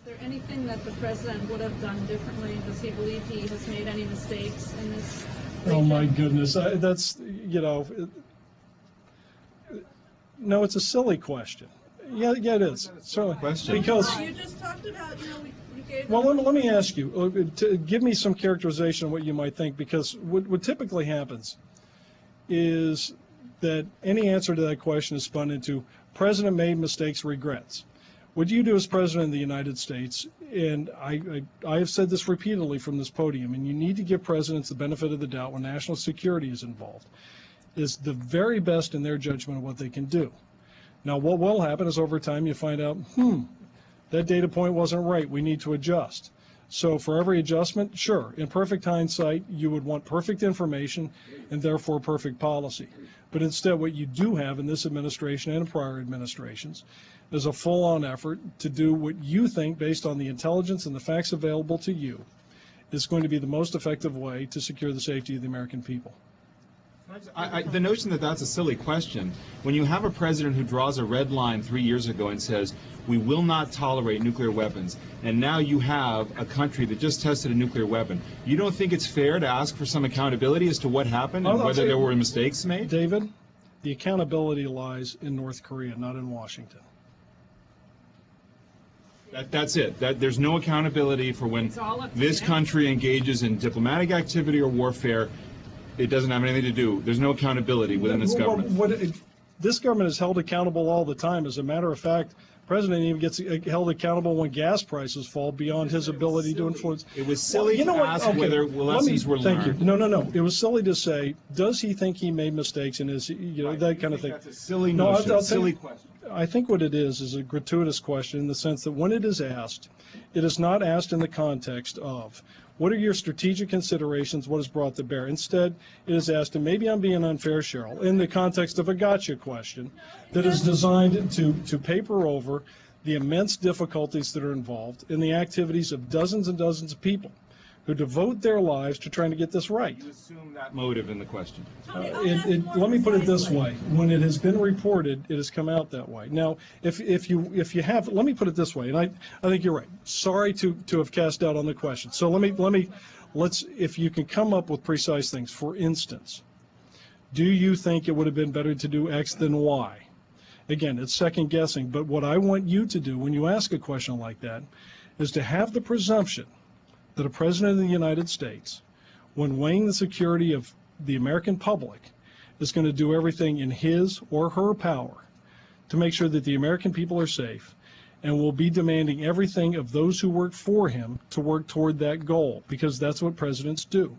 there anything that the president would have done differently? Does he believe he has made any mistakes in this region? Oh my goodness, that's, no, it's a silly question. Yeah, it is. Certainly. Question. Because you just talked about, you gave. well, let me ask you, give me some characterization of what you might think, because what typically happens is that any answer to that question is spun into president made mistakes, regrets. What you do as president of the United States, and I have said this repeatedly from this podium, and you need to give presidents the benefit of the doubt when national security is involved, is the very best in their judgment of what they can do. Now, what will happen is over time you find out, that data point wasn't right, we need to adjust. So for every adjustment, sure, in perfect hindsight, you would want perfect information and therefore perfect policy. But instead, what you do have in this administration and in prior administrations is a full-on effort to do what you think, based on the intelligence and the facts available to you, is going to be the most effective way to secure the safety of the American people. The notion that that's a silly question, when you have a president who draws a red line 3 years ago and says, we will not tolerate nuclear weapons, and now you have a country that just tested a nuclear weapon, you don't think it's fair to ask for some accountability as to what happened and whether there were mistakes made? David, the accountability lies in North Korea, not in Washington. That's it. There's no accountability for when this country engages in diplomatic activity or warfare. It doesn't have anything to do. There's no accountability within this government. This government is held accountable all the time. As a matter of fact, the president even gets held accountable when gas prices fall beyond his ability to influence. It was silly to ask whether lessons were learned. Thank you. No. It was silly to say, does he think he made mistakes in his, that kind of thing. That's a silly notion, silly question. I think what it is a gratuitous question in the sense that when it is asked, it is not asked in the context of, what are your strategic considerations? What is brought to bear? Instead, it is asked, and maybe I'm being unfair, Cheryl, in the context of a gotcha question that is designed to paper over the immense difficulties that are involved in the activities of dozens and dozens of people who devote their lives to trying to get this right. You assume that motive in the question. Let me put it this way: when it has been reported, it has come out that way. Now, if you have, let me put it this way, and I think you're right. Sorry to have cast doubt on the question. So let's if you can come up with precise things. For instance, do you think it would have been better to do X than Y? Again, it's second guessing. But what I want you to do when you ask a question like that is to have the presumption that a president of the United States, when weighing the security of the American public, is going to do everything in his or her power to make sure that the American people are safe, and will be demanding everything of those who work for him to work toward that goal, because that's what presidents do.